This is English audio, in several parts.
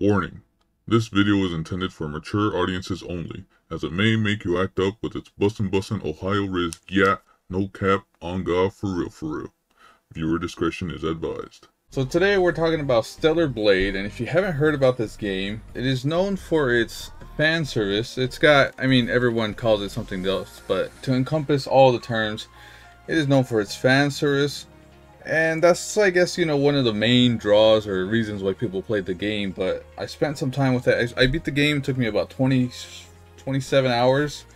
Warning: this video is intended for mature audiences only, as it may make you act up with its bussin' Ohio Riz, yeah, no cap, on God, for real, for real. Viewer discretion is advised. So today we're talking about Stellar Blade, and if you haven't heard about this game, it is known for its fan service. It's got, I mean, everyone calls it something else, but to encompass all the terms, it is known for its fan service. And that's, I guess, you know, one of the main draws or reasons why people played the game. But I spent some time with it. I beat the game. It took me about 27 hours.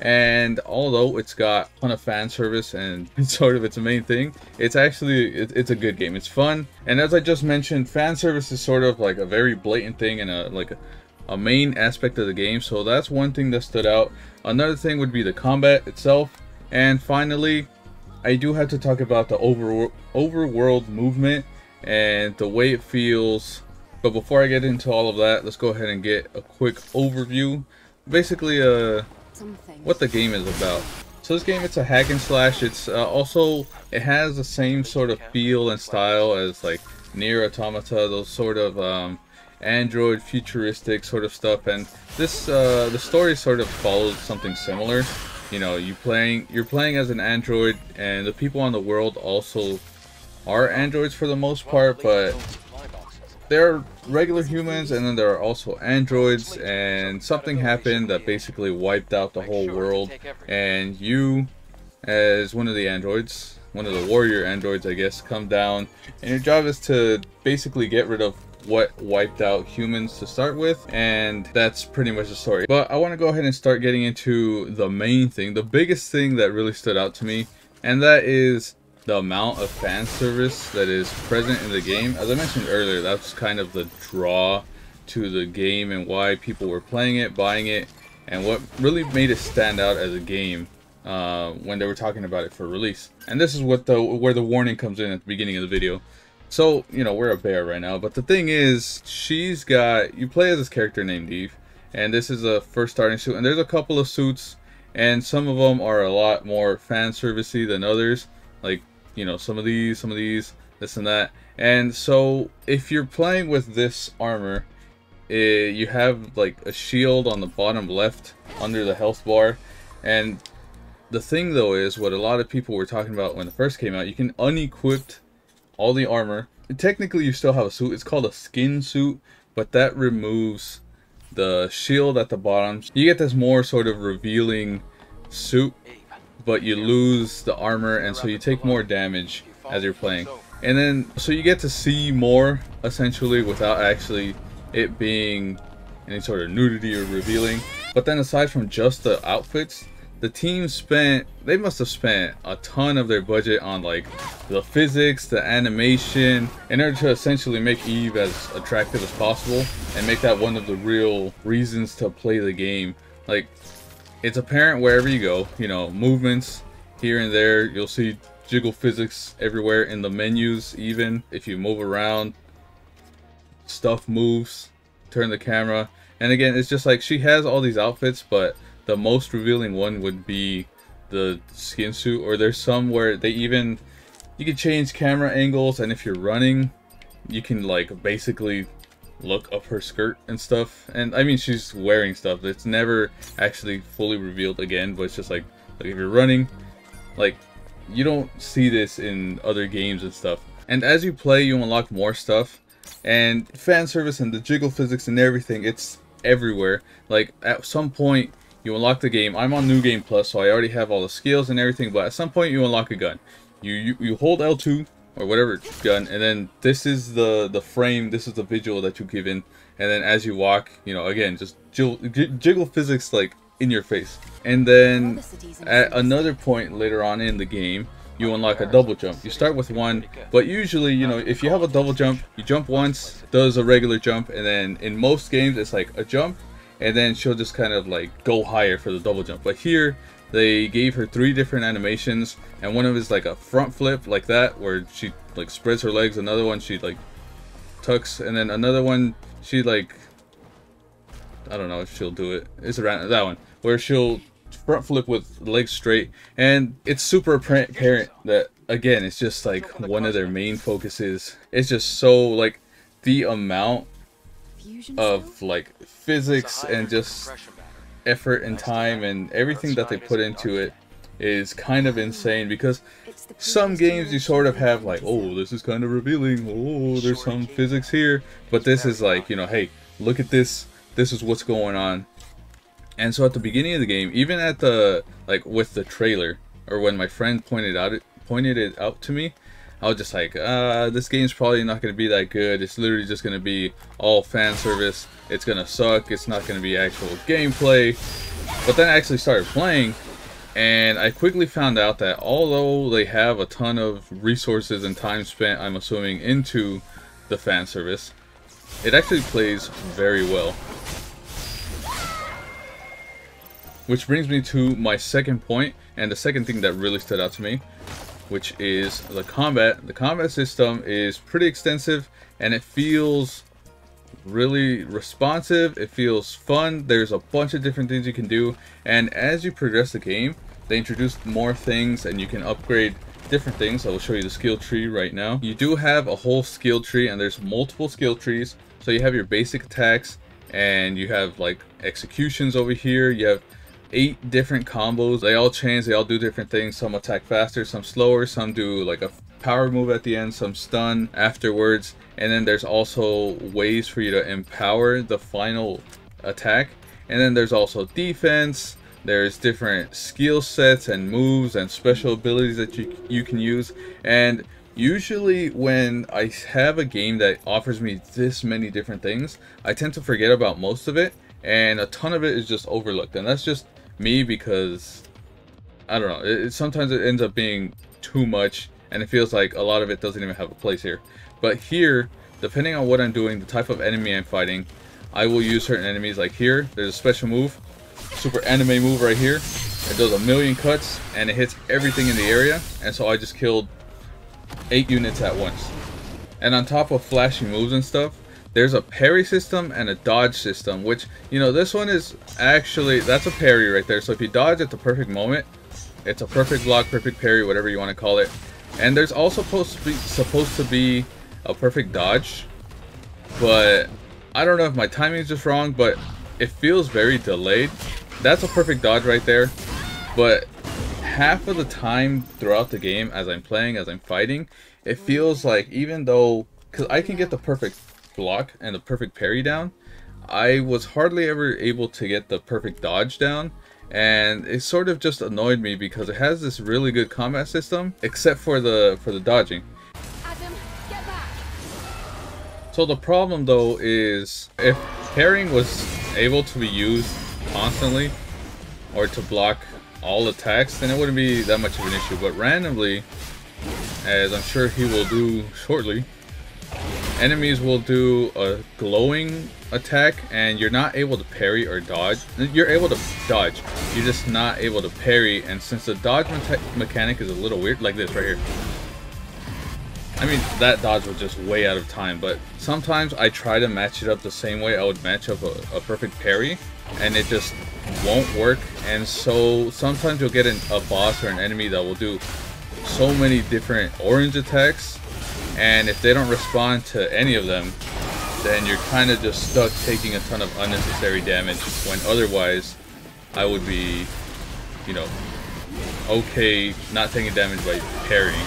And although it's got a ton of fan service and it's sort of its main thing, it's actually, it's a good game. It's fun. And as I just mentioned, fan service is sort of like a very blatant thing and a main aspect of the game. So that's one thing that stood out. Another thing would be the combat itself. And finally, I do have to talk about the overworld movement and the way it feels. But before I get into all of that, let's go ahead and get a quick overview. Basically, what the game is about. So this game, it's a hack and slash. It's also, it has the same sort of feel and style as like Nier Automata, those sort of Android futuristic sort of stuff. And this the story sort of follows something similar. You know, you're playing as an android, and the people on the world also are androids for the most part, but they're regular humans, and then there are also androids, and something happened that basically wiped out the whole world, and you, as one of the androids, one of the warrior androids, I guess, come down, and your job is to basically get rid of what wiped out humans to start with, and that's pretty much the story. But I want to go ahead and start getting into the main thing, the biggest thing that really stood out to me, and that is the amount of fan service that is present in the game. As I mentioned earlier, that's kind of the draw to the game and why people were playing it, buying it, and what really made it stand out as a game when they were talking about it for release. And this is what where the warning comes in at the beginning of the video. So, you know, we're a bear right now, but the thing is, you play as this character named Eve, and this is a first starting suit, and there's a couple of suits, and some of them are a lot more fan servicey than others, like, you know, some of these, this and that. And so, if you're playing with this armor, you have like a shield on the bottom left under the health bar, and the thing though is, what a lot of people were talking about when it first came out, you can unequip all the armor. Technically you still have a suit. It's called a skin suit, but that removes the shield at the bottom. You get this more sort of revealing suit, but you lose the armor, and so you take more damage as you're playing. And then so you get to see more essentially without actually it being any sort of nudity or revealing. But then aside from just the outfits, the team they must have spent a ton of their budget on like the physics, the animation, in order to essentially make Eve as attractive as possible and make that one of the real reasons to play the game. Like, it's apparent wherever you go, you know, movements here and there, you'll see jiggle physics everywhere in the menus. Even if you move around, stuff moves, turn the camera. And again, it's just like she has all these outfits, but the most revealing one would be the skin suit, or there's some where you can change camera angles, and if you're running, you can like basically look up her skirt and stuff. And I mean, she's wearing stuff that's never actually fully revealed again, but it's just like if you're running, like, you don't see this in other games and stuff. And as you play, you unlock more stuff, and fan service and the jiggle physics and everything, it's everywhere. Like, at some point you unlock the game. I'm on New Game Plus, so I already have all the skills and everything, but at some point you unlock a gun. You hold L2 or whatever gun, and then this is the frame, this is the visual that you give in, and then as you walk, you know, again, just jiggle physics like in your face. And then at another point later on in the game, you unlock a double jump. You start with one, but usually, you know, if you have a double jump, you jump once, does a regular jump, and then in most games it's like a jump, and then she'll just kind of like go higher for the double jump. But here they gave her 3 different animations, and one of them is like a front flip like that, where she like spreads her legs. Another one she like tucks, and then another one she like, I don't know if she'll do it, it's around that one where she'll front flip with legs straight. And it's super apparent that, again, it's just like one of their main focuses. It's just so like the amount of like physics and just effort and time and everything that they put into it is kind of insane, because some games you sort of have like, oh, this is kind of revealing, oh, there's some physics here, but this is like, you know, hey, look at this, this is what's going on. And so at the beginning of the game, even at the, like with the trailer, or when my friend pointed it out to me, I was just like, this game's probably not going to be that good. It's literally just going to be all fan service. It's going to suck. It's not going to be actual gameplay. But then I actually started playing, and I quickly found out that although they have a ton of resources and time spent, I'm assuming, into the fan service, it actually plays very well. Which brings me to my second point, and the second thing that really stood out to me, which is the combat. The combat system is pretty extensive, and it feels really responsive. It feels fun. There's a bunch of different things you can do, and as you progress the game, they introduce more things, and you can upgrade different things. I will show you the skill tree right now. You do have a whole skill tree, and there's multiple skill trees. So you have your basic attacks, and you have like executions over here. You have 8 different combos. They all change, they all do different things. Some attack faster, some slower, some do like a power move at the end, some stun afterwards. And then there's also ways for you to empower the final attack. And then there's also defense. There's different skill sets and moves and special abilities that you can use. And usually when I have a game that offers me this many different things, I tend to forget about most of it, and a ton of it is just overlooked. And that's just me, because I don't know, sometimes it ends up being too much, and it feels like a lot of it doesn't even have a place here. But here, depending on what I'm doing, the type of enemy I'm fighting, I will use certain enemies. Like here, there's a special move, super anime move right here. It does 1,000,000 cuts, and it hits everything in the area, and so I just killed 8 units at once. And on top of flashing moves and stuff, there's a parry system and a dodge system, which, you know, this one is actually, that's a parry right there. So if you dodge at the perfect moment, it's a perfect block, perfect parry, whatever you want to call it. And there's also supposed to be a perfect dodge, but I don't know if my timing is just wrong, but it feels very delayed. That's a perfect dodge right there, but half of the time throughout the game, as I'm playing, as I'm fighting, it feels like, even though, because I can get the perfect block and the perfect parry down, I was hardly ever able to get the perfect dodge down, and it sort of just annoyed me because it has this really good combat system, except for the dodging. Adam, get back. So the problem though is, if parrying was able to be used constantly, or to block all attacks, then it wouldn't be that much of an issue. But randomly, as I'm sure he will do shortly, enemies will do a glowing attack, and you're not able to parry or dodge. You're able to dodge, you're just not able to parry. And since the dodge mechanic is a little weird, like this right here, I mean, that dodge was just way out of time, but sometimes I try to match it up the same way I would match up a perfect parry, and it just won't work. And so sometimes you'll get a boss or an enemy that will do so many different orange attacks, and if they don't respond to any of them, then you're kind of just stuck taking a ton of unnecessary damage, when otherwise I would be, you know, okay not taking damage by parrying.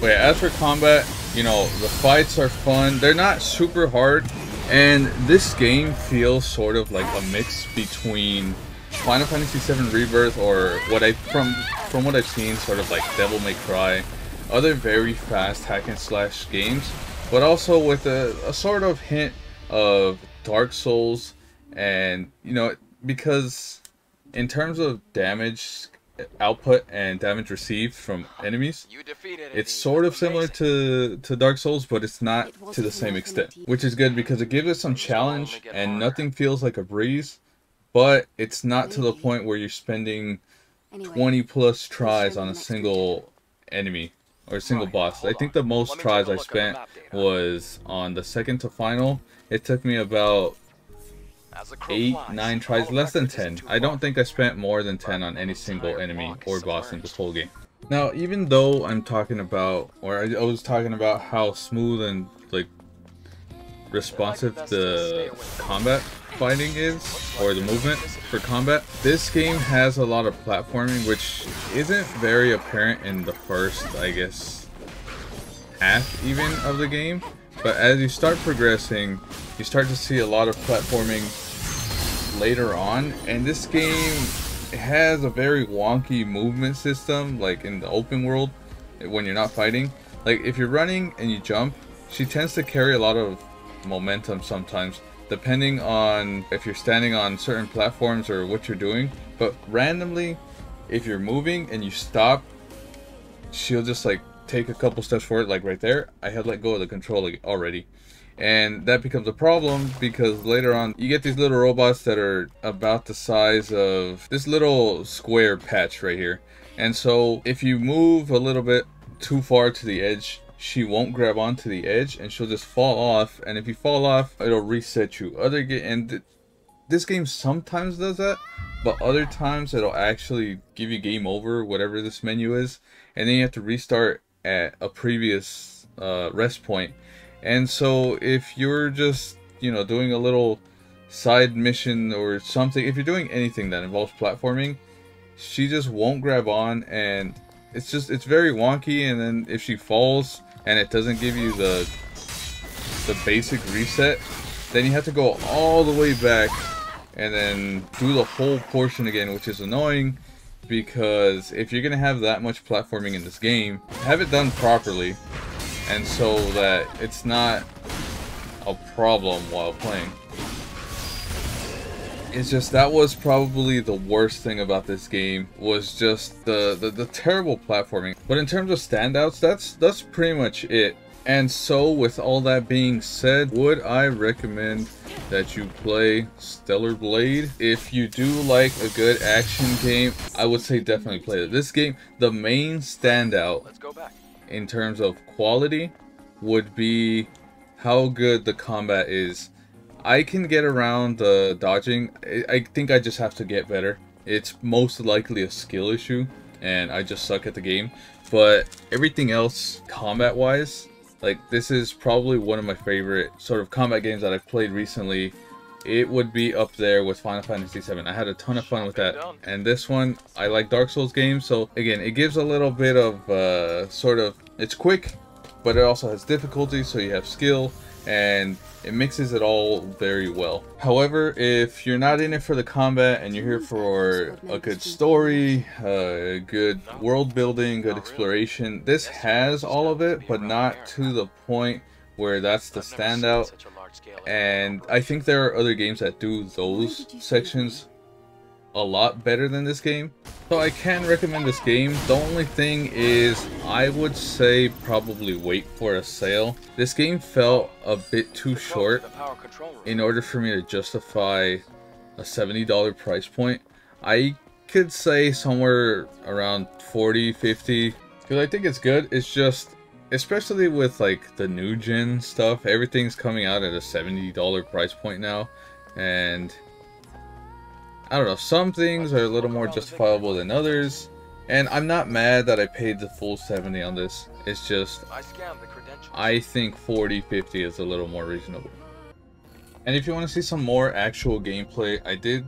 But yeah, as for combat, you know, the fights are fun. They're not super hard, and this game feels sort of like a mix between Final Fantasy VII Rebirth, or from what I've seen, sort of like Devil May Cry, other very fast hack and slash games, but also with a sort of hint of Dark Souls. And you know, because in terms of damage output and damage received from enemies, it's sort of similar to Dark Souls, but it's not to the same extent, which is good because it gives it some challenge, and nothing feels like a breeze, but it's not to the point where you're spending 20 plus tries on a single enemy or a single boss. I think the most tries I spent was on the second to final. It took me about, 8, 9 tries, less than 10. I don't think I spent more than 10 on any single enemy or boss in this whole game. Now, even though I'm talking about, or I was talking about how smooth and like responsive the combat fighting is, or the movement for combat, this game has a lot of platforming, which isn't very apparent in the first, I guess, half even of the game. But as you start progressing, you start to see a lot of platforming later on, and this game has a very wonky movement system, like in the open world when you're not fighting. Like if you're running and you jump, she tends to carry a lot of momentum sometimes, depending on if you're standing on certain platforms or what you're doing. But randomly, if you're moving and you stop, she'll just like take a couple steps forward. Like right there, I had let go of the controller already, and that becomes a problem because later on you get these little robots that are about the size of this little square patch right here. And so if you move a little bit too far to the edge, she won't grab onto the edge and she'll just fall off. And if you fall off, it'll reset you. This game sometimes does that, but other times it'll actually give you game over, whatever this menu is, and then you have to restart at a previous rest point. And so if you're just, you know, doing a little side mission or something, if you're doing anything that involves platforming, she just won't grab on, and it's very wonky. And then if she falls and it doesn't give you the basic reset, then you have to go all the way back and then do the whole portion again, which is annoying. Because if you're gonna have that much platforming in this game, have it done properly, and so that it's not a problem while playing. It's just, that was probably the worst thing about this game, was just the terrible platforming. But in terms of standouts, that's pretty much it. And so with all that being said, would I recommend that you play Stellar Blade? If you do like a good action game, I would say definitely play it. This game, the main standout in terms of quality would be how good the combat is. I can get around the dodging. I think I just have to get better. It's most likely a skill issue and I just suck at the game. But everything else, combat wise, like, this is probably one of my favorite sort of combat games that I've played recently. It would be up there with Final Fantasy VII. I had a ton of fun with that. And this one, I like Dark Souls games, so again, it gives a little bit of it's quick, but it also has difficulty, so you have skill, and it mixes it all very well. However, if you're not in it for the combat and you're here for a good story, good world building, good exploration, this has all of it, but not to the point where that's the standout. And I think there are other games that do those sections a lot better than this game. So I can recommend this game. The only thing is, I would say probably wait for a sale. This game felt a bit too short in order for me to justify a $70 price point. I could say somewhere around 40, 50, because I think it's good. It's just, especially with like the new gen stuff, everything's coming out at a $70 price point now, and I don't know, some things are a little more justifiable than others, and I'm not mad that I paid the full 70 on this. It's just, I think 40, 50 is a little more reasonable. And if you want to see some more actual gameplay, I did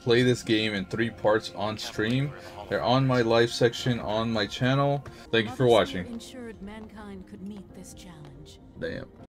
play this game in 3 parts on stream. They're on my live section on my channel. Thank you for watching. Ensured mankind could meet this challenge. Damn.